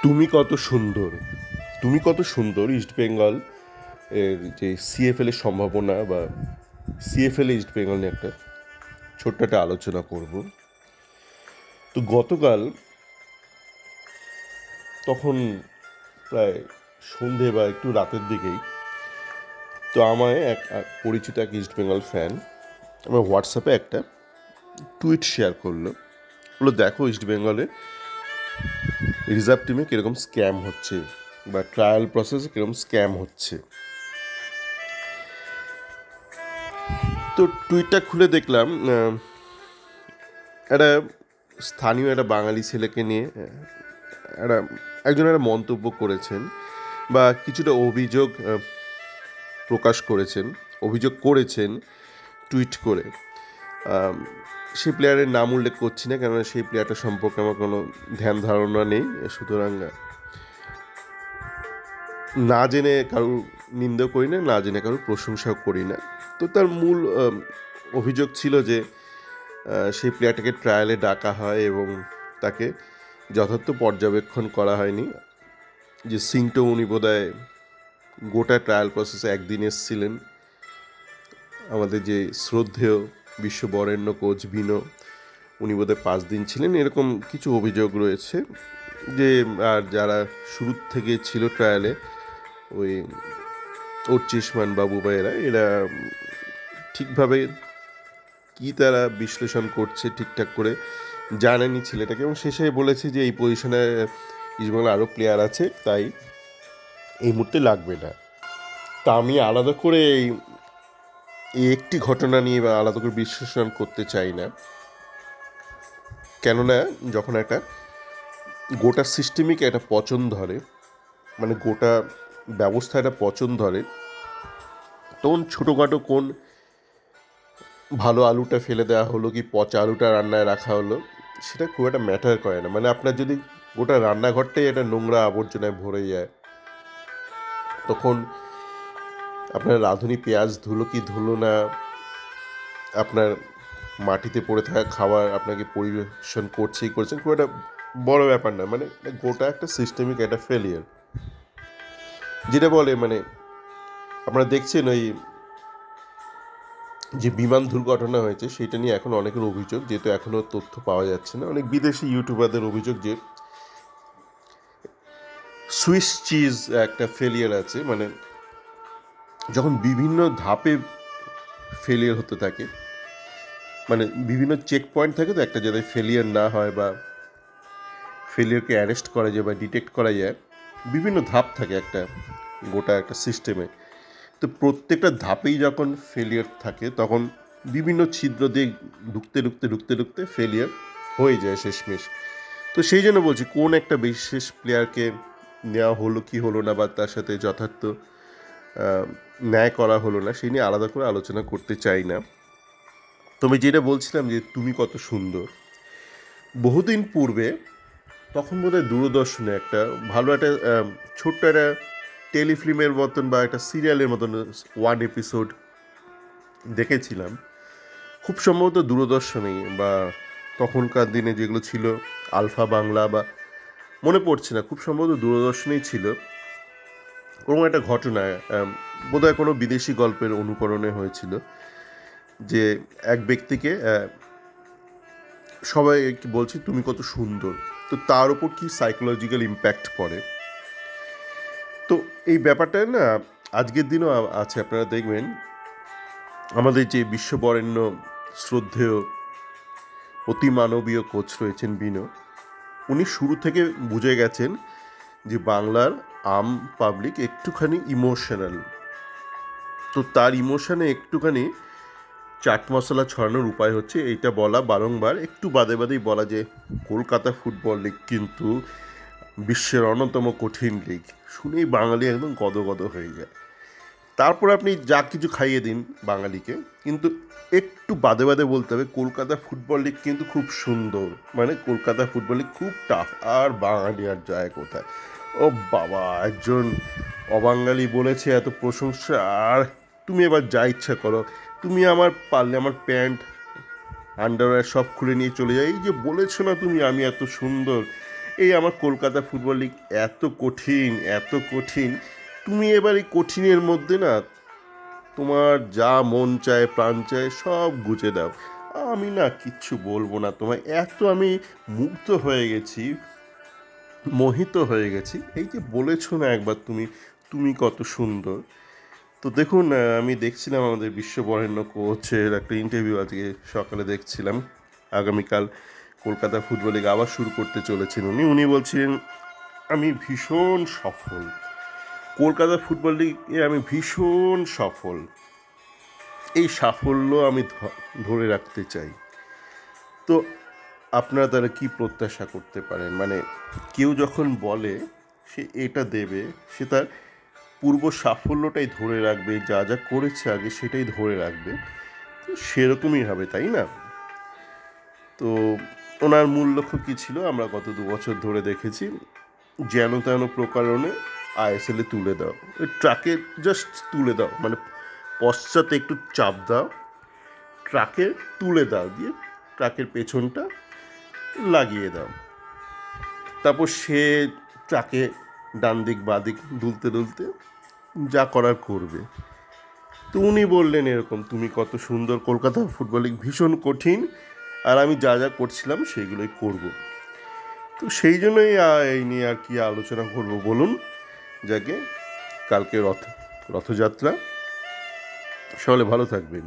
তুমি কত সুন্দর তুমি কত সুন্দর ইস্টবেঙ্গল এর যে সিএফএল এর সম্ভাবনা বা সিএফএল ইস্ট বেঙ্গল নিয়ে একটা ছোট্ট একটা আলোচনা করব। তো গতকাল তখন প্রায় সন্ধে বা একটু রাতের দিকেই তো আমায় এক পরিচিত এক ইস্ট বেঙ্গল ফ্যান আমার হোয়াটসঅ্যাপে একটা টুইট শেয়ার করলো। দেখো ইস্ট বেঙ্গলে রিজার্ভ টিমে কীরকম স্ক্যাম হচ্ছে বা ট্রায়াল প্রসেসে কীরকম স্ক্যাম হচ্ছে। তো টুইটটা খুলে দেখলাম একটা স্থানীয় একটা বাঙালি ছেলেকে নিয়ে একটা একজন একটা মন্তব্য করেছেন বা কিছুটা অভিযোগ প্রকাশ করেছেন, অভিযোগ করেছেন টুইট করে। সেই প্লেয়ারের নাম উল্লেখ করছি না, কেননা সেই প্লেয়ারটা সম্পর্কে আমার কোনো ধ্যান ধারণা নেই, সুতরাং না জেনে কারোর নিন্দাও করি না, না জেনে কারোর প্রশংসাও করি না। তো তার মূল অভিযোগ ছিল যে সেই প্লেয়ারটাকে ট্রায়ালে ডাকা হয় এবং তাকে যথার্থ পর্যবেক্ষণ করা হয়নি। যে সিংটো উনি বোধহয় গোটা ট্রায়াল প্রসেসে একদিন এসেছিলেন, আমাদের যে শ্রদ্ধেয় বিশ্ববরেণ্য কোচ বিনো উনি বোধহয় 5 দিন ছিলেন, এরকম কিছু অভিযোগ রয়েছে। যে আর যারা শুরু থেকে ছিল ট্রায়ালে, ওই ওরচিশমান বাবু বা এরা ঠিকভাবে কি তারা বিশ্লেষণ করছে ঠিকঠাক করে জানেনি ছেলেটাকে, এবং শেষে বলেছে যে এই পজিশনে ইস্টবেঙ্গল আরও প্লেয়ার আছে, তাই এই মুহূর্তে লাগবে না। তা আমি আলাদা করে এই একটি ঘটনা নিয়ে বা আলাদা করে বিশ্লেষণ করতে চাই না, কেননা যখন একটা গোটা সিস্টেমিক একটা পচন ধরে, মানে গোটা ব্যবস্থা একটা পচন ধরে, তখন ছোটোখাটো কোন ভালো আলুটা ফেলে দেওয়া হলো কি পচা আলুটা রান্নায় রাখা হলো, সেটা খুব একটা ম্যাটার করে না। মানে আপনার যদি গোটা রান্নাঘরটাই একটা নোংরা আবর্জনায় ভরে যায়, তখন আপনার রাঁধুনি পেঁয়াজ ধুলো কি ধুলো না, আপনার মাটিতে পড়ে থাকা খাবার আপনাকে পরিবেশন করছেই করছেন, খুব একটা বড় ব্যাপার না। মানে গোটা একটা সিস্টেমিক একটা ফেলিয়ার, যেটা বলে মানে আপনারা দেখছেন ওই যে বিমান দুর্ঘটনা হয়েছে সেটা নিয়ে এখন অনেকের অভিযোগ, যেহেতু এখনও তথ্য পাওয়া যাচ্ছে না, অনেক বিদেশি ইউটিউবারদের অভিযোগ যে সুইস চিজ একটা ফেলিয়ার আছে। মানে যখন বিভিন্ন ধাপে ফেলিয়ার হতে থাকে, মানে বিভিন্ন চেক পয়েন্ট থাকে তো একটা, যাতে ফেলিয়ার না হয় বা ফেলিয়ারকে অ্যারেস্ট করা যায় বা ডিটেক্ট করা যায়, বিভিন্ন ধাপ থাকে একটা গোটা একটা সিস্টেমে। তো প্রত্যেকটা ধাপেই যখন ফেলিয়ার থাকে, তখন বিভিন্ন ছিদ্র দিয়ে ঢুকতে ঢুকতে ঢুকতে ঢুকতে ফেলিয়ার হয়ে যায় শেষমেশ। তো সেই জন্য বলছি, কোন একটা বিশেষ প্লেয়ারকে নেওয়া হলো কি হলো না, বা তার সাথে যথার্থ ন্যায় করা হলো না, সেই নিয়ে আলাদা করে আলোচনা করতে চাই না। তবে যেটা বলছিলাম যে তুমি কত সুন্দর, বহুদিন পূর্বে তখন বোধহয় দূরদর্শনে একটা ভালো একটা ছোট্ট একটা টেলিফিল্মের মতন বা একটা সিরিয়ালের মতন ওয়ান এপিসোড দেখেছিলাম, খুব সম্ভবত দূরদর্শনেই, বা তখনকার দিনে যেগুলো ছিল আলফা বাংলা, বা মনে পড়ছে না, খুব সম্ভবত দূরদর্শনেই ছিল। কোনো একটা ঘটনায় বোধহয় কোনো বিদেশি গল্পের অনুকরণে হয়েছিল, যে এক ব্যক্তিকে সবাই বলছে তুমি কত সুন্দর, তো তার উপর কি সাইকোলজিক্যাল ইম্প্যাক্ট পড়ে। তো এই ব্যাপারটা না আজকের দিনও আছে। আপনারা দেখবেন আমাদের যে বিশ্ববরেণ্য শ্রদ্ধেয় অতিমানবীয় কোচ রয়েছেন বিনো, উনি শুরু থেকে বুঝে গেছেন যে বাংলার আম পাবলিক একটুখানি ইমোশনাল। তো তার ইমোশনে একটুখানি চাট মশলা ছড়ানোর উপায় হচ্ছে এইটা বলা, বারংবার একটু বাদে বাদেই বলা, যে কলকাতা ফুটবল লিগ কিন্তু বিশ্বের অন্যতম কঠিন লিগ। শুনেই বাঙালি একদম গদগদ হয়ে যায়। তারপর আপনি যা কিছু খাইয়ে দিন বাঙালিকে, কিন্তু একটু বাদে বাদে বলতে হবে কলকাতা ফুটবল লিগ কিন্তু খুব সুন্দর, মানে কলকাতা ফুটবল লিগ খুব টাফ, আর বাঙালি আর যায় কোথায়। ও বাবা, একজন অবাঙালি বলেছে এত প্রশংসা, আর তুমি এবার যা ইচ্ছা করো, তুমি আমার পারলে আমার প্যান্ট আন্ডারওয়্যার সব খুলে নিয়ে চলে যাই, এই যে বলেছো না তুমি আমি এত সুন্দর, এই আমার কলকাতা ফুটবল লিগ এত কঠিন, এত কঠিন। তুমি এবার এই কঠিনের মধ্যে না তোমার যা মন চায় প্রাণ চায় সব গুজে দাও। আমি না কিচ্ছু বলবো না তোমায়, এত আমি মুগ্ধ হয়ে গেছি, মোহিত হয়ে গেছি। এই যে বলেছো না একবার তুমি, তুমি কত সুন্দর। তো দেখুন, আমি দেখছিলাম আমাদের বিশ্ববরেণ্য কোচের একটা ইন্টারভিউ আজকে সকালে দেখছিলাম। আগামীকাল কলকাতা ফুটবল লিগ আবার শুরু করতে চলেছেন উনি বলছিলেন আমি ভীষণ সফল, কলকাতা ফুটবল লিগে আমি ভীষণ সফল, এই সাফল্য আমি ধরে রাখতে চাই। তো আপনারা তারা কি প্রত্যাশা করতে পারেন? মানে কেউ যখন বলে সে এটা দেবে, সে তার পূর্ব সাফল্যটাই ধরে রাখবে, যা যা করেছে আগে সেটাই ধরে রাখবে, তো সেরকমই হবে, তাই না? তো ওনার মূল লক্ষ্য কী ছিল আমরা গত 2 বছর ধরে দেখেছি, যেন তেন প্রকারণে আইএসএলে তুলে দাও, ওই ট্রাকে জাস্ট তুলে দাও, মানে পশ্চাতে একটু চাপ দাও, ট্রাকে তুলে দাও, দিয়ে ট্রাকের পেছনটা লাগিয়ে দাও, তারপর সে ট্রাকে ডান দিক বাঁ দিক দুলতে দুলতে যা করার করবে। তো উনি বললেন এরকম তুমি কত সুন্দর, কলকাতা ফুটবল লিগ ভীষণ কঠিন, আর আমি যা যা করছিলাম সেগুলোই করব। তো সেই জন্যই এই নিয়ে আর কি আলোচনা করব বলুন। যাকে কালকে রথযাত্রা, সকলে ভালো থাকবেন।